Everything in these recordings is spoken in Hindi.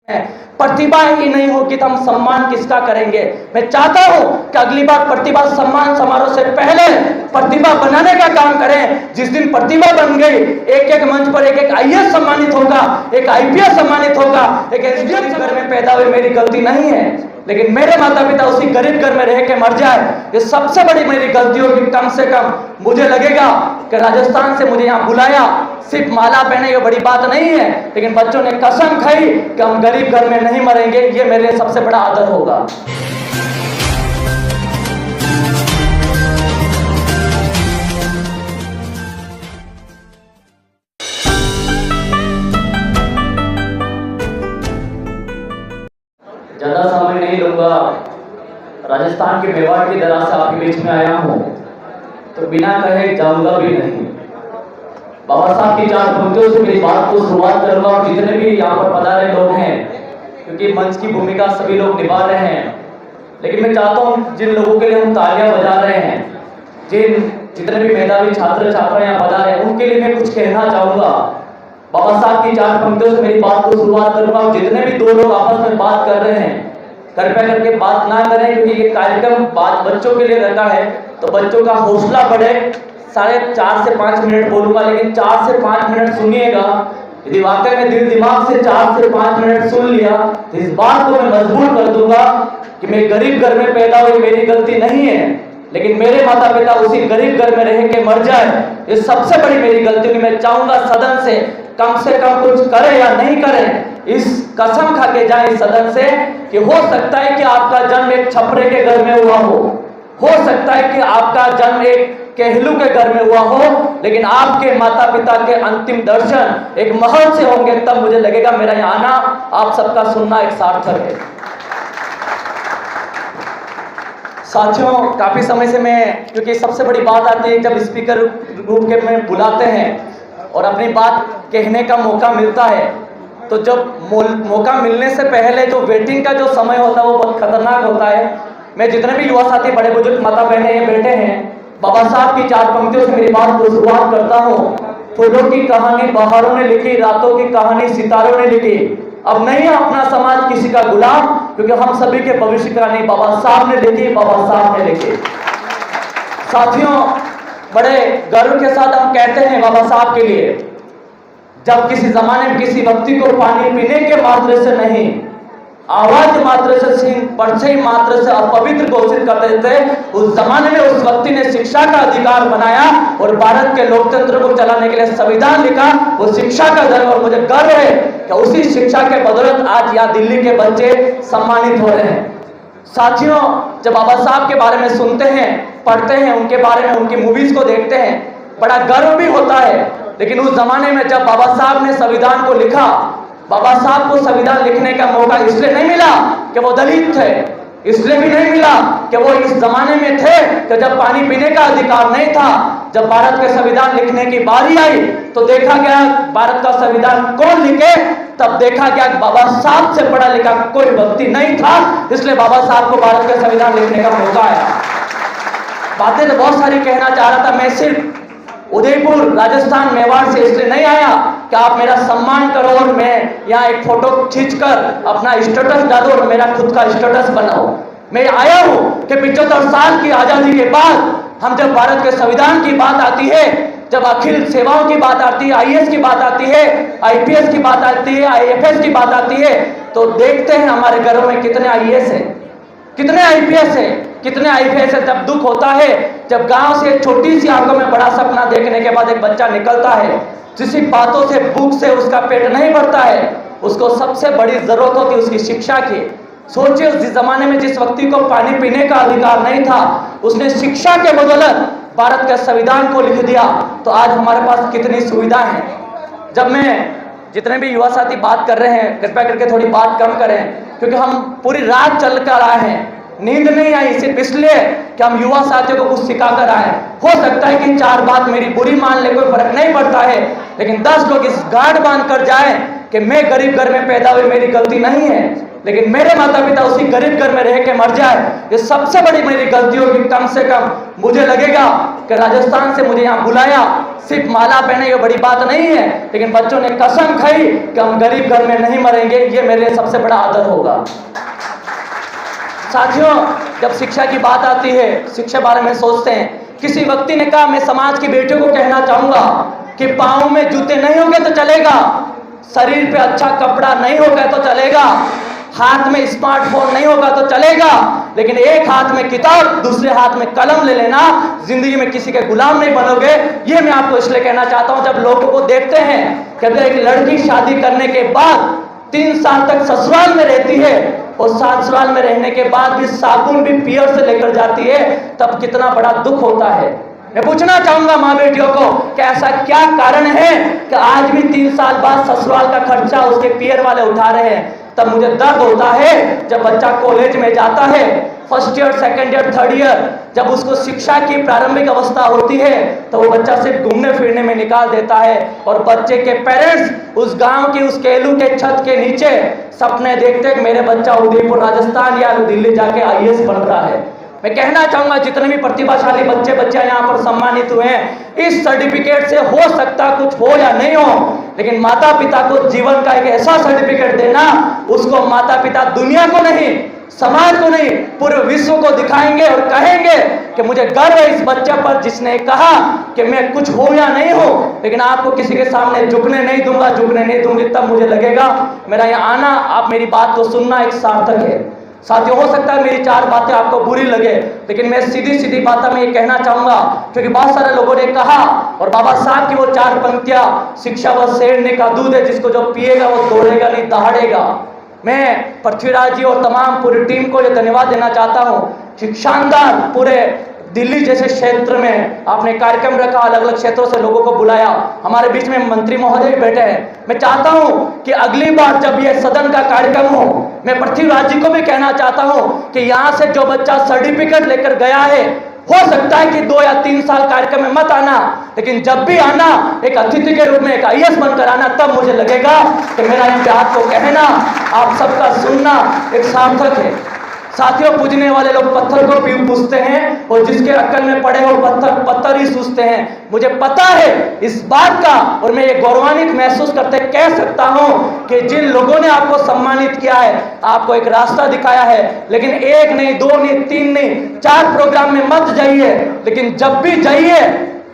प्रतिभा ही नहीं होगी तो हम सम्मान किसका करेंगे। मैं चाहता हूं कि अगली बार प्रतिभा सम्मान समारोह से पहले प्रतिभा बनाने का काम करें। जिस दिन प्रतिभा बन गई, एक एक मंच पर एक एक आईएएस सम्मानित होगा, एक आईपीएस सम्मानित होगा, एक एसडीएम घर में पैदा हुई मेरी गलती नहीं है, लेकिन मेरे माता पिता उसी गरीब घर में रह के मर जाए, ये सबसे बड़ी मेरी गलती होगी। कम से कम मुझे लगेगा कि राजस्थान से मुझे यहाँ बुलाया, सिर्फ माला पहने ये बड़ी बात नहीं है, लेकिन बच्चों ने कसम खाई कि हम गरीब घर में नहीं मरेंगे, ये मेरे लिए सबसे बड़ा आदर होगा। ज्यादा समय नहीं लूंगा। राजस्थान के मेवाड़ की दराज से आपके बीच में आया हूं, तो बिना कहे जाऊंगा भी नहीं। बाबा साहब की 4 पंक्तियों से मेरी बात को शुरुआत करूंगा। और जितने भी यहाँ पर पधारे लोग हैं, क्योंकि मंच की भूमिका सभी लोग निभा रहे हैं, लेकिन मैं चाहता हूँ जिन लोगों के लिए हम तालियां बजा रहे हैं, जितने भी मेधावी छात्र छात्रा यहाँ पधारे हैं, उनके लिए मैं कुछ कहना चाहूंगा। बाबा साहब की 4 पंक्तियों से मेरी बात को शुरुआत करूंगा। जितने भी 2 लोग आपस में बात कर रहे हैं, कृपया करके बात ना करें, क्योंकि ये कार्यक्रम बात बच्चों के लिए रखा है, तो बच्चों का हौसला बढ़े। 4.5 से 5 मिनट बोलूंगा, लेकिन 4 से 5 मिनट सुनिएगा। यदि वाकई में दिल दिमाग से 4 से 5 मिनट सुन लिया, तो इस बात को मैं मजबूर कर दूंगा कि मैं गरीब घर में पैदा हुई, मेरी गलती नहीं है, लेकिन मेरे माता पिता उसी गरीब घर में रह के मर जाए, ये सबसे बड़ी मेरी गलती है। मैं चाहूंगा सदन से कम कुछ करे या नहीं करे, इस कसम खा के जाए इस सदन से कि हो सकता है कि आपका जन्म एक छपरे के घर में हुआ हो सकता है कि आपका जन्म एक कहलू के घर में हुआ हो, लेकिन आपके माता पिता के अंतिम दर्शन एक महल से होंगे, तब मुझे लगेगा मेरा यहाँ आना, आप सबका सुनना एक सार्थक है। साथियों, काफी समय से मैं, क्योंकि सबसे बड़ी बात आती है जब स्पीकर रूप के में बुलाते हैं और अपनी बात कहने का मौका मिलता है, तो जब मौका मिलने से पहले जो वेटिंग का जो समय होता है वो बहुत खतरनाक होता है। मैं जितने भी युवा साथी, बड़े बुजुर्ग माता बहने ये बैठे हैं, बाबा साहब की 4 पंक्तियों से मेरी बात को शुरुआत करता हूँ। फूलों की कहानी बहारों ने लिखी, रातों की कहानी सितारों ने लिखी, अब नहीं है अपना समाज किसी का गुलाम, क्योंकि हम सभी के भविष्य का नहीं बाबा साहब ने लिखी, बाबा साहब ने लिखी। साथियों, बड़े गर्व के साथ हम कहते हैं बाबा साहब के लिए, जब किसी जमाने में किसी व्यक्ति को पानी पीने के मात्र से नहीं, आवाज मात्र से, सिंह परछाई मात्र से अपवित्र घोषित कर देते थे, उस जमाने में उस व्यक्ति ने शिक्षा का अधिकार बनाया और भारत के लोकतंत्र को चलाने के लिए संविधान लिखा, वो शिक्षा का धर्म। और मुझे गर्व है कि उसी शिक्षा के बदौलत आज यहाँ दिल्ली के बच्चे सम्मानित हो रहे हैं। साथियों, जब बाबा साहब के बारे में सुनते हैं, पढ़ते हैं, उनके बारे में, उनकी मूवीज को देखते हैं, बड़ा गर्व भी होता है। लेकिन उस जमाने में जब बाबा साहब ने संविधान को लिखा, बाबा साहब को संविधान लिखने का मौका इसलिए नहीं मिला कि वो दलित थे, इसलिए भी नहीं मिला कि वो इस जमाने में थे कि जब पानी पीने का अधिकार नहीं था। जब भारत के संविधान लिखने की बारी आई तो देखा गया भारत का संविधान कौन लिखे, तब देखा गया बाबा साहब से पढ़ा लिखा कोई व्यक्ति नहीं था, इसलिए बाबा साहब को भारत के संविधान लिखने का मौका आया। बातें तो बहुत सारी कहना चाह रहा था, मैं सिर्फ उदयपुर राजस्थान मेवाड़ से इसलिए नहीं आया कि आप मेरा सम्मान करो और मैं यहाँ एक फोटो खींचकर अपना स्टेटस डालो और मेरा खुद का स्टेटस बनाओ। मैं आया हूँ कि 75 साल की आजादी के बाद हम जब भारत के संविधान की बात आती है, जब अखिल सेवाओं की बात आती है, आईएएस की बात आती है, आईपीएस की बात आती है, आईएफएस की बात आती है, तो देखते हैं हमारे घरों में कितने आईएएस है, कितने आईपीएस है, कितने आईपीएस है। जब दुख होता है, जब गांव से छोटी सी आंखों में बड़ा सपना देखने के बाद एक बच्चा निकलता है, जिसी बातों से, भूख से उसका पेट नहीं भरता है, उसको सबसे बड़ी जरूरत होती है उसकी शिक्षा की। सोचिए, उस जमाने में जिस व्यक्ति को पानी पीने का अधिकार नहीं था, उसने शिक्षा के बदौलत भारत के संविधान को लिख दिया, तो आज हमारे पास कितनी सुविधा है। जब मैं, जितने भी युवा साथी बात कर रहे हैं, कृपया करके थोड़ी बात कम करें, क्योंकि हम पूरी रात चल कर आए हैं, नींद नहीं आई सिर्फ इसलिए कि हम युवा साथियों को कुछ सिखा कर आए। हो सकता है कि 4 बात मेरी बुरी मान ले, कोई फर्क नहीं पड़ता है, लेकिन 10 लोग इस गांठ बांध कर जाए कि मैं गरीब घर में पैदा हुई, मेरी गलती नहीं है, लेकिन मेरे माता पिता उसी गरीब घर में रह के मर जाए, ये सबसे बड़ी मेरी गलती होगी। कम से कम मुझे लगेगा कि राजस्थान से मुझे यहाँ बुलाया, सिर्फ माला पहने ये बड़ी बात नहीं है, लेकिन बच्चों ने कसम खाई कि हम गरीब घर में नहीं मरेंगे, ये मेरे लिए सबसे बड़ा आदर होगा। साथियों, जब शिक्षा की बात आती है, शिक्षा बारे में सोचते हैं, किसी व्यक्ति ने कहा मैं समाज की बेटियों को कहना चाहूंगा कि पाँव में जूते नहीं होंगे तो चलेगा, शरीर पे अच्छा कपड़ा नहीं होगा तो चलेगा, हाथ में स्मार्टफोन नहीं होगा तो चलेगा, लेकिन एक हाथ में किताब दूसरे हाथ में कलम ले लेना, जिंदगी में किसी के गुलाम नहीं बनोगे। ये मैं आपको इसलिए कहना चाहता हूं, जब लोगों को देखते हैं कि अगर एक लड़की शादी करने के बाद 3 साल तक ससुराल में रहती है और ससुराल में रहने के बाद भी साबुन भी पियर से लेकर जाती है, तब कितना बड़ा दुख होता है। मैं पूछना चाहूंगा माँ बेटियों को कि ऐसा क्या कारण है कि आज भी 3 साल बाद ससुराल का खर्चा उसके पियर वाले उठा रहे हैं। तब मुझे दर्द होता है जब बच्चा कॉलेज में जाता है, first year, second year, third year, जब उसको शिक्षा की प्रारंभिक अवस्था होती है तो वो बच्चा सिर्फ घूमने फिरने में निकाल देता है और बच्चे के पेरेंट्स उस गांव की उस केलू के छत के नीचे सपने देखते कि मेरे बच्चा उदयपुर राजस्थान या दिल्ली जाके IAS बन रहा है। मैं कहना चाहूंगा जितने भी प्रतिभाशाली बच्चे बच्चियां यहाँ पर सम्मानित हुए हैं, इस सर्टिफिकेट से हो सकता कुछ हो या नहीं हो, लेकिन माता पिता को जीवन का एक ऐसा सर्टिफिकेट देना, उसको माता पिता दुनिया को नहीं, समाज को नहीं, पूरे विश्व को दिखाएंगे और कहेंगे कि मुझे गर्व है इस बच्चे पर जिसने कहा कि मैं कुछ हो या नहीं हो, लेकिन आपको किसी के सामने झुकने नहीं दूंगा, झुकने नहीं दूंगी। तब मुझे लगेगा मेरा यहाँ आना, आप मेरी बात को सुनना एक सार्थक है। साथियों, हो सकता है मेरी 4 बातें आपको बुरी लगे, लेकिन मैं सीधी सीधी बात में ये कहना चाहूंगा, क्योंकि बहुत सारे लोगों ने कहा और बाबा साहब की वो 4 पंक्तियां, शिक्षा व शेरनी का दूध है, जिसको जो पिएगा वो दौड़ेगा नहीं दहाड़ेगा। मैं पृथ्वीराज जी और तमाम पूरी टीम को ये धन्यवाद देना चाहता हूँ कि शानदार पूरे दिल्ली जैसे क्षेत्र में आपने कार्यक्रम रखा, अलग अलग क्षेत्रों से लोगों को बुलाया, हमारे बीच में मंत्री महोदय बैठे हैं। मैं चाहता हूं कि अगली बार जब ये सदन का कार्यक्रम हो, मैं पृथ्वीराज जी को भी कहना चाहता हूं कि यहाँ से जो बच्चा सर्टिफिकेट लेकर गया है, हो सकता है कि 2 या 3 साल कार्यक्रम में मत आना, लेकिन जब भी आना एक अतिथि के रूप में एक IAS बनकर आना, तब मुझे लगेगा कि मेरा इन बात को कहना, आप सबका सुनना एक सार्थक है। साथियों, पूजने वाले लोग पत्थर को भी पूछते हैं और जिसके अक्ल में पड़े हो पत्थर ही सूझते हैं। मुझे पता है इस बात का, और मैं ये गौरवान्वित महसूस करते कह सकता हूं कि जिन लोगों ने आपको सम्मानित किया है, आपको एक रास्ता दिखाया है, लेकिन 1 नहीं, 2 नहीं, 3 नहीं, 4 प्रोग्राम में मत जाइए, लेकिन जब भी जाइए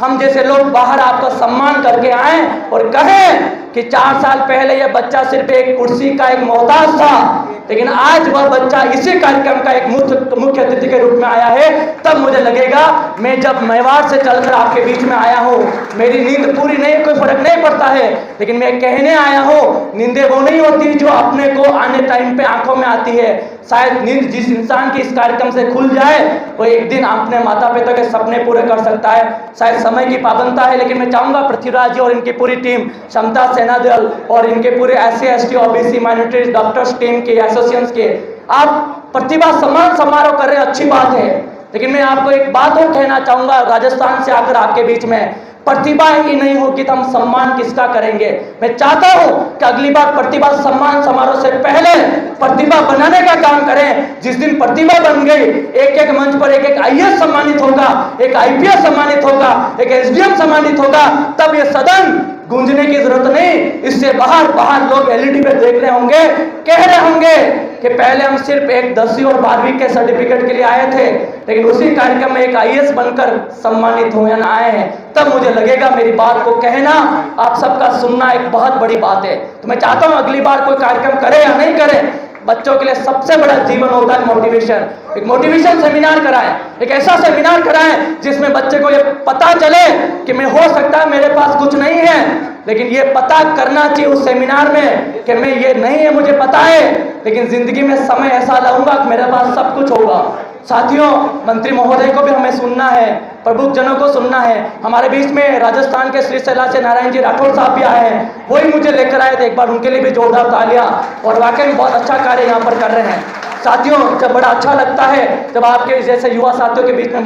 हम जैसे लोग बाहर आपका सम्मान करके आए और कहें कि 4 साल पहले यह बच्चा सिर्फ एक कुर्सी का एक मोहताज था, लेकिन आज वह बच्चा इसी कार्यक्रम का एक मुख्य अतिथि के रूप में आया है। तब मुझे लगेगा मैं जब मेवाड़ से चलकर आपके बीच में आया हूँ, मेरी नींद पूरी नहीं, कोई फर्क नहीं पड़ता है, लेकिन मैं कहने आया हूँ, नींदें वो नहीं होती जो अपने को आने टाइम पे आंखों में आती है। शायद नींद जिस इंसान की इस कार्यक्रम से खुल जाए वो एक दिन अपने माता पिता के सपने पूरे कर सकता है। शायद समय की पाबंदी है, लेकिन मैं चाहूंगा पृथ्वीराज जी और इनकी पूरी टीम, क्षमता सेना दल और इनके पूरे SC ST OBC minorities doctors team के एसोसिएशंस के, आप प्रतिभा सम्मान समारोह कर रहे हैं, अच्छी बात है, लेकिन मैं आपको एक बात और कहना चाहूंगा, राजस्थान से आकर आपके बीच में प्रतिभा ही नहीं होगी तो हम सम्मान किसका करेंगे। मैं चाहता हूं कि अगली बार प्रतिभा सम्मान समारोह से पहले प्रतिभा बनाने का काम करें। जिस दिन प्रतिभा बन गई, एक मंच पर एक IAS सम्मानित होगा, एक IPS सम्मानित होगा, एक SDM सम्मानित होगा, तब ये सदन गूंजने की जरूरत नहीं, इससे बाहर लोग LED पे देख रहे होंगे, कह रहे होंगे कि पहले हम सिर्फ एक 10वीं और 12वीं के सर्टिफिकेट के लिए आए थे, लेकिन उसी कार्यक्रम में एक IAS बनकर सम्मानित होने आए हैं। तब मुझे लगेगा मेरी बात को कहना, आप सबका सुनना एक बहुत बड़ी बात है। तो मैं चाहता हूं अगली बार कोई कार्यक्रम करे या नहीं करे, बच्चों के लिए सबसे बड़ा जीवन होता है मोटिवेशन। एक मोटिवेशन सेमिनार कराएं, एक ऐसा सेमिनार कराएं जिसमें बच्चे को ये पता चले कि मैं हो सकता है मेरे पास कुछ नहीं है, लेकिन ये पता करना चाहिए उस सेमिनार में कि मैं ये नहीं है, मुझे पता है, लेकिन जिंदगी में समय ऐसा लाऊंगा कि मेरे पास सब कुछ होगा। साथियों, मंत्री महोदय को भी हमें सुनना है, प्रबुद्ध जनों को सुनना है। हमारे बीच में राजस्थान के श्री शैला से नारायण जी राठौर साहब भी आए हैं, वही मुझे लेकर आए थे, एक बार उनके लिए भी जोरदार तालियां, और वाकई में बहुत अच्छा कार्य यहाँ पर कर रहे हैं। साथियों, जब बड़ा अच्छा लगता है जब आपके जैसे युवा साथियों के बीच में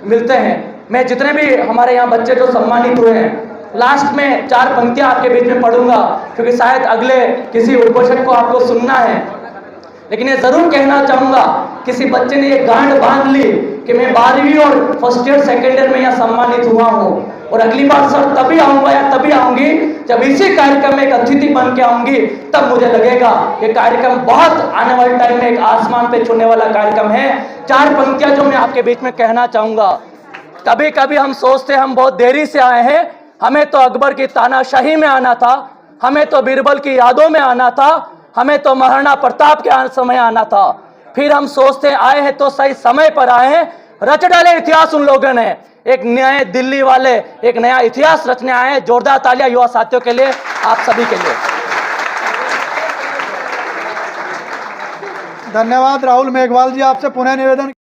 मिलते हैं। मैं जितने भी हमारे यहाँ बच्चे जो सम्मानित हुए हैं, लास्ट में 4 पंक्तियां आपके बीच में पढ़ूंगा, क्योंकि शायद अगले किसी उद्घोषक को आपको सुनना है, लेकिन ये जरूर कहना चाहूंगा, किसी बच्चे ने ये गांठ बांध ली कि मैं 12वीं और फर्स्ट ईयर सेकेंड ईयर में यहाँ सम्मानित हुआ हूँ, और अगली बार सर तभी आऊंगा या तभी आऊंगी जब इसी कार्यक्रम में एक अतिथि बन के आऊंगी, तब मुझे लगेगा ये कार्यक्रम बहुत आने वाले टाइम में एक आसमान पे छूने वाला कार्यक्रम है। 4 पंक्तियां जो मैं आपके बीच में कहना चाहूंगा। कभी कभी हम सोचते हम बहुत देरी से आए हैं, हमें तो अकबर की तानाशाही में आना था, हमें तो बीरबल की यादों में आना था, हमें तो महाराणा प्रताप के समय आना था। फिर हम सोचते आए हैं तो सही समय पर आए हैं। रच डाले इतिहास उन लोगों ने, एक नए दिल्ली वाले एक नया इतिहास रचने आए हैं। जोरदार तालियां युवा साथियों के लिए, आप सभी के लिए। धन्यवाद राहुल मेघवाल जी। आपसे पुनः निवेदन